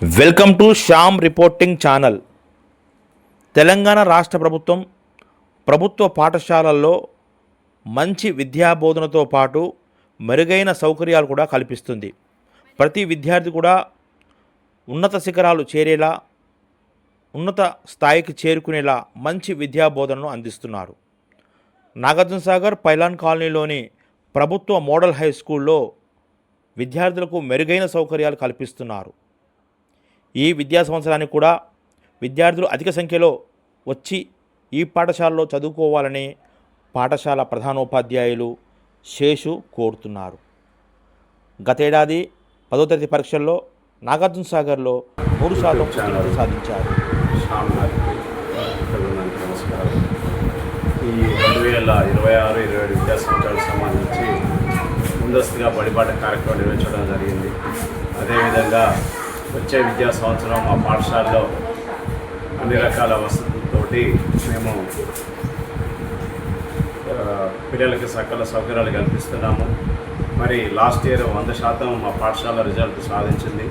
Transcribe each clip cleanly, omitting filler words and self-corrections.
Welcome to Shyam reporting channel. Telangana రాష్ట్ర ప్రభుత్వ పాఠశాలల్లో మంచి విద్యాబోధనతో పాటు మెరుగైన సౌకర్యాలు కూడా కల్పిస్తుంది. ప్రతి విద్యార్థి కూడా ఉన్నత శిఖరాలు చేరేలా, ఉన్నత స్థాయికి చేరుకునేలా మంచి విద్యాబోధనను అందిస్తున్నారు. నాగార్జునసాగర్ పైలాన్ కాలనీలోని ప్రభుత్వ మోడల్ హై స్కూల్లో విద్యార్థులకు మెరుగైన సౌకర్యాలు కల్పిస్తున్నారు. ఈ విద్యా సంవత్సరానికి కూడా విద్యార్థులు అధిక సంఖ్యలో వచ్చి ఈ పాఠశాలలో చదువుకోవాలని పాఠశాల ప్రధానోపాధ్యాయులు శేషు కోరుతున్నారు. గతేడాది 10వ తరగతి పరీక్షల్లో నాగార్జునసాగర్లో 100% ఉత్తీర్ణత సాధించారు. ఈ 2026-27 విద్యా సంవత్సరాలకు సంబంధించి ముందస్తుగా బడిపాట కార్యక్రమం నిర్వహించడం జరిగింది. అదేవిధంగా వచ్చే విద్యా సంవత్సరం మా పాఠశాలలో అన్ని రకాల వసతులతోటి మేము పిల్లలకి సకల సౌకర్యాలు కల్పిస్తున్నాము. మరి లాస్ట్ ఇయర్ 100% మా పాఠశాల రిజల్ట్ సాధించింది.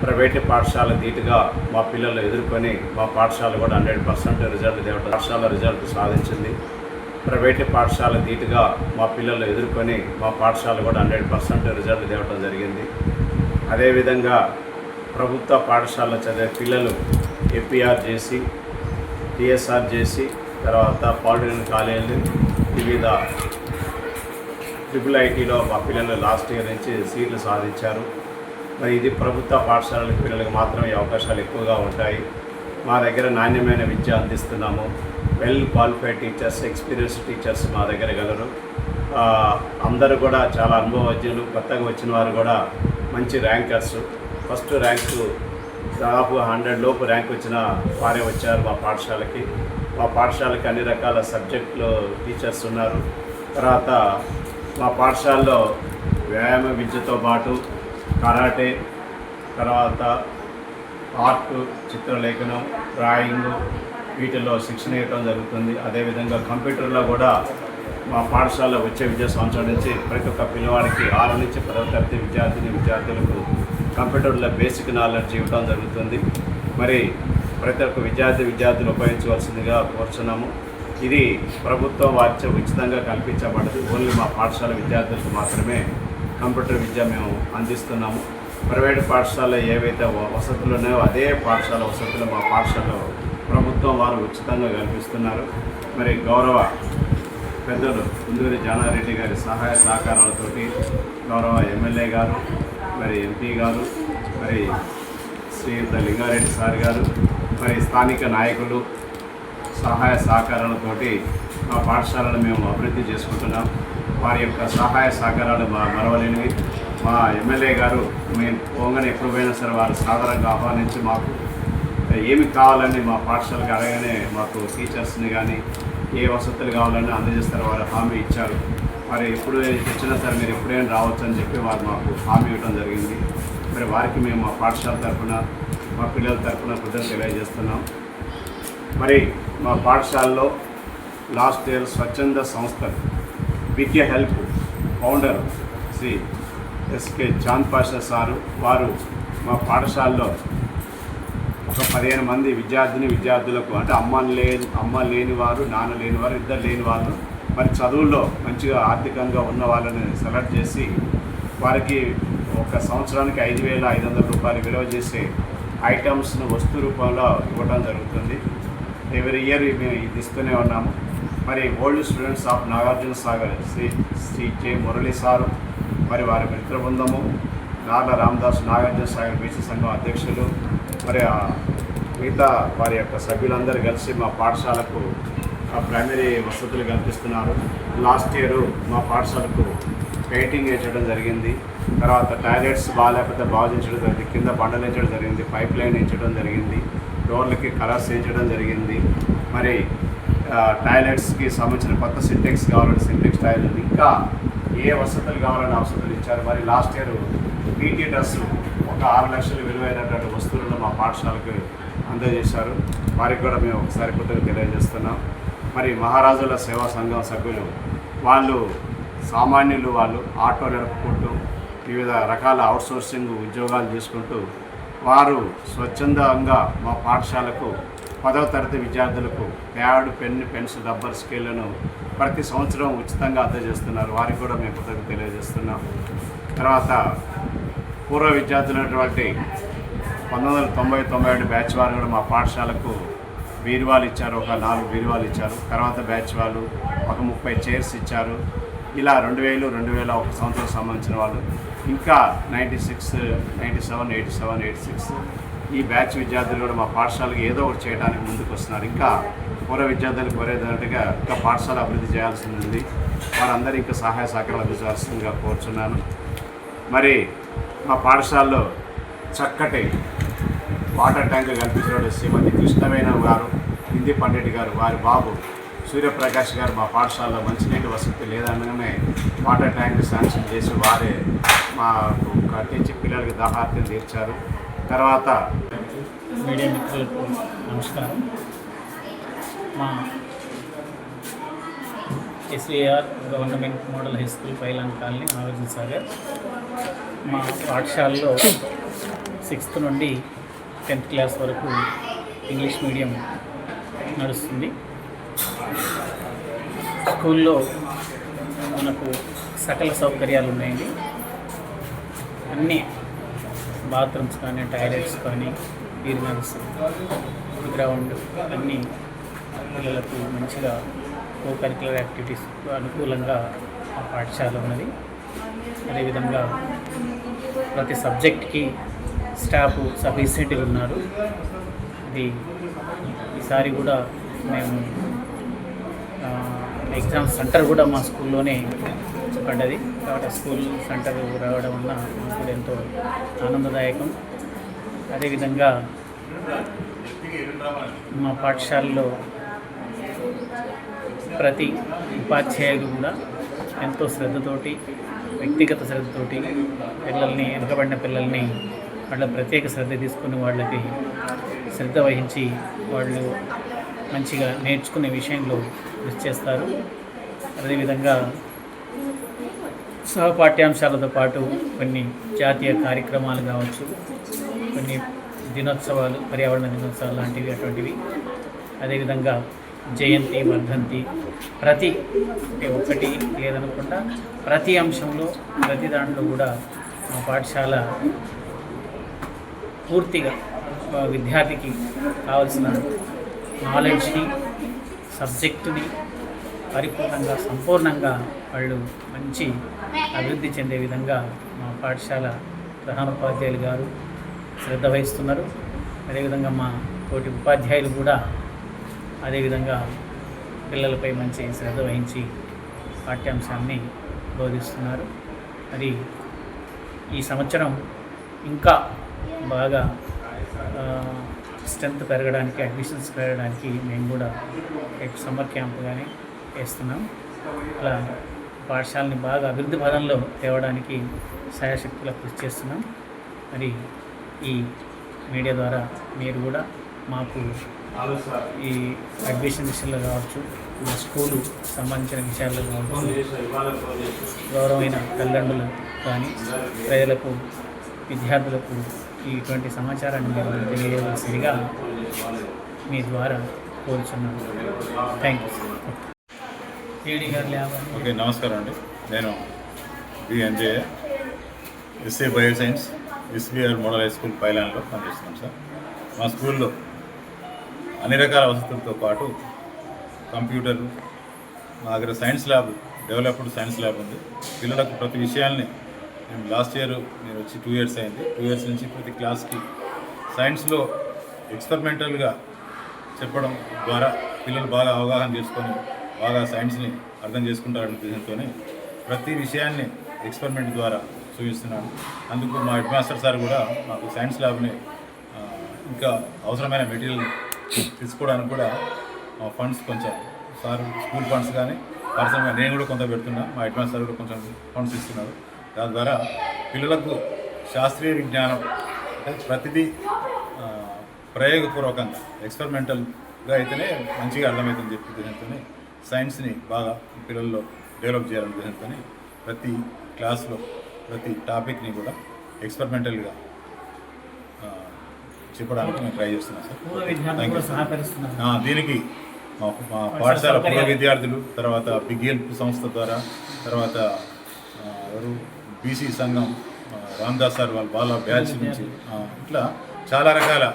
ప్రైవేట్ పాఠశాల ధీటుగా మా పిల్లలు ఎదుర్కొని మా పాఠశాల కూడా 100% రిజల్ట్ సాధించింది. ప్రైవేట్ పాఠశాల ధీటుగా మా పిల్లలు ఎదుర్కొని మా పాఠశాల కూడా 100% రిజల్ట్ తేవడం జరిగింది. అదేవిధంగా ప్రభుత్వ పాఠశాలలో చదివే పిల్లలు ఏపీఆర్ చేసి, టీఎస్ఆర్ చేసి, తర్వాత పాలిటెక్నిక్ కాలేజీలు, వివిధ IIITలో మా పిల్లలు లాస్ట్ ఇయర్ నుంచి సీట్లు సాధించారు. మరి ఇది ప్రభుత్వ పాఠశాలల పిల్లలకు మాత్రమే అవకాశాలు ఎక్కువగా ఉంటాయి. మా దగ్గర నాణ్యమైన విద్య అందిస్తున్నాము. Well qualified teachers, experienced teachers మా దగ్గర గలరు. అందరూ కూడా చాలా అనుభవజ్ఞులు. కొత్తగా వచ్చిన వారు కూడా మంచి ర్యాంకర్స్. ఫస్ట్ ర్యాంకు దాదాపు 100 లోపు ర్యాంక్ వచ్చిన వారే వచ్చారు మా పాఠశాలకి. మా పాఠశాలకి అన్ని రకాల సబ్జెక్టులు టీచర్స్ ఉన్నారు. తర్వాత మా పాఠశాలలో వ్యాయామ విద్యతో పాటు కరాటే, తర్వాత ఆర్ట్, చిత్రలేఖనం, డ్రాయింగ్ వీటిల్లో శిక్షణ ఇవ్వడం జరుగుతుంది. అదేవిధంగా కంప్యూటర్లో కూడా మా పాఠశాలలో వచ్చే విద్యా సంవత్సరం నుంచి ప్రతి ఒక్క పిల్లవాడికి 6 నుంచి 10వ తరగతి విద్యార్థులకు కంప్యూటర్లో బేసిక్ నాలెడ్జ్ ఇవ్వడం జరుగుతుంది. మరి ప్రతి ఒక్క విద్యార్థులు ఉపయోగించవలసిందిగా కోరుచున్నాము. ఇది ప్రభుత్వం వారిచే ఉచితంగా కల్పించబడదు. ఓన్లీ మా పాఠశాల విద్యార్థులకు మాత్రమే కంప్యూటర్ విద్య మేము అందిస్తున్నాము. ప్రైవేట్ పాఠశాలలో ఏవైతే వసతులు ఉన్నాయో అదే పాఠశాల వసతులు మా పాఠశాలలో ప్రభుత్వం వారు ఉచితంగా కల్పిస్తున్నారు. మరి గౌరవ పెద్దలు కుందూరి జానారెడ్డి గారి సహాయ సహకారాలతోటి గౌరవ ఎమ్మెల్యే గారు, మరి ఎంపీ గారు, మరి శ్రీయుత లింగారెడ్డి సార్ గారు, మరి స్థానిక నాయకులు సహాయ సహకారాలతోటి మా పాఠశాలను మేము అభివృద్ధి చేసుకుంటున్నాం. వారి యొక్క సహాయ సహకారాలు మరవలేనివి. మా ఎమ్మెల్యే గారు మేము పోగానే ఎప్పుడు పోయినా సరే వారు సాధారణంగా ఆహ్వానించి మాకు ఏమి కావాలని మా పాఠశాలకు అడగానే మాకు టీచర్స్ని కానీ ఏ వసతులు కావాలని అందజేస్తారు. వారు హామీ ఇచ్చారు. మరి ఎప్పుడు తెచ్చినా సరే మీరు ఎప్పుడైనా రావచ్చు అని చెప్పి వారు మాకు హామీ ఇవ్వడం జరిగింది. మరి వారికి మేము మా పాఠశాల తరఫున, మా పిల్లల తరఫున కృతజ్ఞతలు తెలియజేస్తున్నాం. మరి మా పాఠశాలలో లాస్ట్ ఇయర్ స్వచ్ఛంద సంస్థ Vidya help founder Shri S K Chand Pasha sir వారు మా పాఠశాలలో ఒక 15 మంది విద్యార్థులకు అంటే అమ్మ లేని వారు, నాన్న లేని వారు, ఇద్దరు లేని వాళ్ళు, మరి చదువుల్లో మంచిగా ఆర్థికంగా ఉన్న వాళ్ళని సెలెక్ట్ చేసి వారికి ఒక సంవత్సరానికి 5,500 రూపాయలు విలువ చేసే ఐటమ్స్ను వస్తు రూపంలో ఇవ్వడం జరుగుతుంది. ఎవ్రీ ఇయర్ మేము ఇది ఇస్తూనే ఉన్నాము. మరి old students of Nagarjunasagar Shri J Murali sir, మరి వారి మిత్ర బృందము, నార్ల రామదాస్ నాగార్జునసాగర్ బీసీ సంఘం అధ్యక్షులు, మరి మిగతా వారి యొక్క సభ్యులందరూ కలిసి మా పాఠశాలకు ప్రైమరీ వసతులు కల్పిస్తున్నారు. లాస్ట్ ఇయర్ మా పాఠశాలకు పెయింటింగ్ వేయించడం జరిగింది. తర్వాత టాయిలెట్స్ బాగాలేకపోతే బాగుంచడం జరిగింది. కింద బండలు వేయించడం జరిగింది. పైప్ లైన్ వేయించడం జరిగింది. డోర్లకి కలర్స్ వేయించడం జరిగింది. మరి టాయిలెట్స్కి సంబంధించిన కొత్త సింటెక్స్ కావాలంటే సింటెక్స్ టాయిలెట్, ఇంకా ఏ వసతులు కావాలని వసతులు ఇచ్చారు. మరి లాస్ట్ ఇయర్ పీటీ డ్రెస్సు ఒక 6 లక్షలు విలువైనటువంటి వస్తువులను మా పాఠశాలకు అందజేశారు. వారికి కూడా మేము ఒకసారి కృతజ్ఞతలు తెలియజేస్తున్నాం. మరి మహారాజుల సేవా సంఘం సభ్యులు వాళ్ళు సామాన్యులు, వాళ్ళు ఆటో నడుపుకుంటూ వివిధ రకాల అవుట్సోర్సింగ్ ఉద్యోగాలు చేసుకుంటూ వారు స్వచ్ఛందంగా మా పాఠశాలకు 10వ తరగతి విద్యార్థులకు ప్యాడ్, పెన్, పెన్సిల్, రబ్బర్ స్కేళ్లను ప్రతి సంవత్సరం ఉచితంగా అందజేస్తున్నారు. వారికి కూడా మేము కృతజ్ఞతలు తెలియజేస్తున్నాం. తర్వాత పూర్వ విద్యార్థులైనటువంటి 1990-91 బ్యాచ్ వారు కూడా మా పాఠశాలకు బీరువాలు ఇచ్చారు. ఒక 4 బీరువాలు ఇచ్చారు. తర్వాత బ్యాచ్ వాళ్ళు ఒక 30 చైర్స్ ఇచ్చారు. ఇలా 2000, 2001 సంవత్సరం సంబంధించిన వాళ్ళు ఇంకా 96, 97, 87, 86 ఈ బ్యాచ్ విద్యార్థులు కూడా మా పాఠశాలకు ఏదో ఒకటి చేయడానికి ముందుకు వస్తున్నారు. ఇంకా పూర్వ విద్యార్థులు కోరేటట్టుగా ఇంకా పాఠశాల అభివృద్ధి చేయాల్సి ఉంది. వారందరూ ఇంకా సహాయ సహకారాలు అందించాల్సిందిగా కోరుచున్నాను. మరి మా పాఠశాలలో చక్కటి వాటర్ ట్యాంక్ కల్పించిన శ్రీమతి కృష్ణవేణ గారు, హిందీ పండిట్ గారు, వారి బాబు సూర్యప్రకాష్ గారు మా పాఠశాలలో మంచినీటి వసతి లేదనగానే వాటర్ ట్యాంక్ శాంక్షన్ చేసి వారే మాకు కట్టించి పిల్లలకి దాహార్తిని తీర్చారు. తర్వాత మీడియా మిత్రులకు నమస్కారం. మా SVR government model high school pylon colony, Nagarjuna Sagar. మా పాఠశాలలో 6th నుండి 10th క్లాస్ వరకు ఇంగ్లీష్ మీడియం నడుస్తుంది. స్కూల్లో మనకు సకల సౌకర్యాలు ఉన్నాయండి. అన్నీ బాత్రూమ్స్ కానీ, టాయిలెట్స్ కానీ, ఈర్నర్స్, గ్రౌండ్ అన్నీ పిల్లలకు మంచిగా కో కరిక్యులర్ యాక్టివిటీస్ అనుకూలంగా ఆ పాఠశాల ఉన్నది. అదేవిధంగా ప్రతి సబ్జెక్ట్కి స్టాఫ్ సఫిషియెంట్గా ఉన్నారు. ఇది ఈసారి కూడా మేము ఎగ్జామ్ సెంటర్ కూడా మా స్కూల్లోనే పడ్డది. కాబట్టి స్కూల్ సెంటర్ రావడం వల్ల మాకు కూడా ఎంతో ఆనందదాయకం. అదేవిధంగా మా పాఠశాలలో ప్రతి ఉపాధ్యాయులు కూడా ఎంతో శ్రద్ధతోటి, వ్యక్తిగత శ్రద్ధతోటి పిల్లల్ని, వెనుకబడిన పిల్లల్ని వాళ్ళ ప్రత్యేక శ్రద్ధ తీసుకుని వాళ్ళకి శ్రద్ధ వహించి వాళ్ళు మంచిగా నేర్చుకునే విషయంలో కృషి చేస్తారు. అదేవిధంగా సహపాఠ్యాంశాలతో పాటు కొన్ని జాతీయ కార్యక్రమాలు కావచ్చు, కొన్ని దినోత్సవాలు, పర్యావరణ దినోత్సవాలు లాంటివి అటువంటివి, అదేవిధంగా జయంతి, వర్ధంతి, ప్రతి ఒక్కటి లేదనకుండా ప్రతి అంశంలో, ప్రతి దాంట్లో కూడా మా పాఠశాల పూర్తిగా విద్యార్థికి కావాల్సిన నాలెడ్జ్ని, సబ్జెక్టుని పరిపూర్ణంగా, సంపూర్ణంగా వాళ్ళు మంచి అభివృద్ధి చెందే విధంగా మా పాఠశాల ప్రధానోపాధ్యాయులు గారు శ్రద్ధ వహిస్తున్నారు. అదేవిధంగా మా తోటి ఉపాధ్యాయులు కూడా అదేవిధంగా పిల్లలపై మంచి శ్రద్ధ వహించి పాఠ్యాంశాన్ని బోధిస్తున్నారు. మరి ఈ సంవత్సరం ఇంకా బాగా స్ట్రెంత్ పెరగడానికి, అడ్మిషన్స్ పెరగడానికి మేము కూడా సమ్మర్ క్యాంప్ కానీ వేస్తున్నాం. అలా పాఠశాలని బాగా అభివృద్ధి పదంలో తేవడానికి శాయశక్తులా కృషి చేస్తున్నాం. మరి ఈ మీడియా ద్వారా మీరు కూడా మాకు ఈ అడ్మిషన్ విషయంలో కావచ్చు, మా స్కూలు సంబంధించిన విషయాల్లో కావచ్చు, గౌరవమైన తల్లిదండ్రులు కానీ ప్రజలకు, విద్యార్థులకు ఇటువంటి సమాచారాన్ని మీరు తెలియజేయవలసిందిగా మీ ద్వారా కోరుచున్నాను. Thank you. ఏడి గారు లేవా? ఓకే, నమస్కారం అండి. నేను B N J S A bioscience S B R model high school పైలాన్లో పనిచేస్తున్నాం సార్. మా స్కూల్లో అన్ని రకాల వసతులతో పాటు కంప్యూటర్, మా దగ్గర science lab, developed science lab ఉంది. పిల్లలకు ప్రతి విషయాల్ని మేము లాస్ట్ ఇయర్ నేను వచ్చి 2 years అయింది. 2 years నుంచి ప్రతి క్లాస్కి సైన్స్లో ఎక్స్పెరిమెంటల్గా చెప్పడం ద్వారా పిల్లలు బాగా అవగాహన చేసుకొని బాగా సైన్స్ని అర్థం చేసుకుంటారనే ఉద్దేశంతో ప్రతి విషయాన్ని ఎక్స్పెరిమెంట్ ద్వారా చూపిస్తున్నాను. అందుకు మా హెడ్ మాస్టర్ సార్ కూడా మాకు సైన్స్ ల్యాబ్ని ఇంకా అవసరమైన మెటీరియల్ తీసుకోవడానికి కూడా మా ఫండ్స్ కొంచెం సార్ స్కూల్ ఫండ్స్ కానీ పర్సనల్గా నేను కూడా కొంత పెడుతున్నా. మా హెడ్ మాస్టర్ కూడా కొంచెం ఫండ్స్ ఇస్తున్నారు. దాని ద్వారా పిల్లలకు శాస్త్రీయ విజ్ఞానం అంటే ప్రతిదీ ప్రయోగపూర్వకంగా ఎక్స్పెరిమెంటల్గా అయితేనే మంచిగా అర్థమవుతుందని చెప్పి ఉద్దేశంతో సైన్స్ని బాగా పిల్లల్లో డెవలప్ చేయాలనే ఉద్దేశంతో ప్రతి క్లాస్లో ప్రతి టాపిక్ని కూడా ఎక్స్పెరిమెంటల్గా చెప్పడానికి నేను ట్రై చేస్తున్నాను సార్. పూర్వ విద్యార్థులు కూడా సహకరిస్తున్నారు. దీనికి మా పాఠశాల పూర్వ విద్యార్థులు, తర్వాత బిగ్ హెల్ప్ సంస్థ ద్వారా, తర్వాత ఎవరు బీసీ సంఘం రామదాస్ సార్ వాళ్ళ బ్యాచ్ నుంచి ఇట్లా చాలా రకాల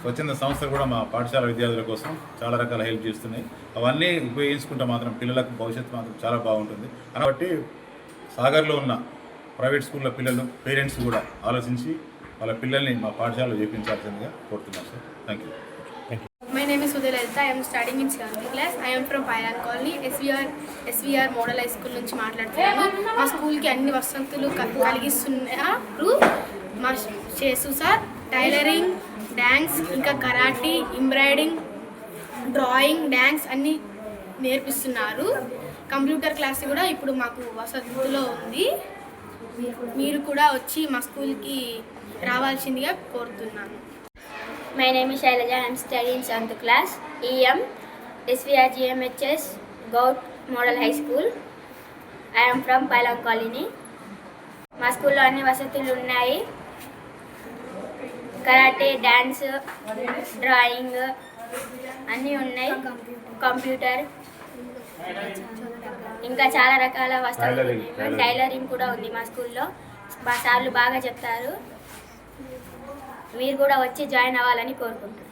స్వచ్ఛంద సంస్థలు కూడా మా పాఠశాల విద్యార్థుల కోసం చాలా రకాల హెల్ప్ చేస్తున్నాయి. అవన్నీ ఉపయోగించుకుంటే మాత్రం పిల్లలకు భవిష్యత్తు మాత్రం చాలా బాగుంటుంది. కాబట్టి సాగర్లో ఉన్న ప్రైవేట్ స్కూళ్ళ పిల్లలు పేరెంట్స్ కూడా ఆలోచించి వాళ్ళ పిల్లల్ని మా పాఠశాలలో చేర్పించాల్సిందిగా కోరుతున్నాం sir. Thank you. My name is Sudhilalitha. I am studying in 7th class. I am from Pailan Colony. SVR Model High School నుంచి మాట్లాడుతున్నాను. మా స్కూల్కి అన్ని వసతులు కలిగిస్తున్నారు. మా చేసు సార్ టైలరింగ్, డ్యాన్స్, ఇంకా కరాటీ, ఎంబ్రాయిడింగ్, డ్రాయింగ్, డ్యాన్స్ అన్నీ నేర్పిస్తున్నారు. కంప్యూటర్ క్లాస్ కూడా ఇప్పుడు మాకు వసతిలో ఉంది. మీరు కూడా వచ్చి మా స్కూల్కి రావాల్సిందిగా కోరుతున్నాను. My name is Shailaja. I am studying in 7th class. EM SVR GMHS Gout Model High School. I am from Pailan Colony. మా స్కూల్లో అన్ని వసతులు ఉన్నాయి. కరాటే, డ్యాన్స్, డ్రాయింగ్ అన్నీ ఉన్నాయి. కంప్యూటర్ ఇంకా చాలా రకాల వస్తువులు ఉన్నాయి. టైలరింగ్ కూడా ఉంది మా స్కూల్లో. మా సార్లు బాగా చెప్తారు. మీరు కూడా వచ్చి జాయిన్ అవ్వాలని కోరుకుంటున్నాను.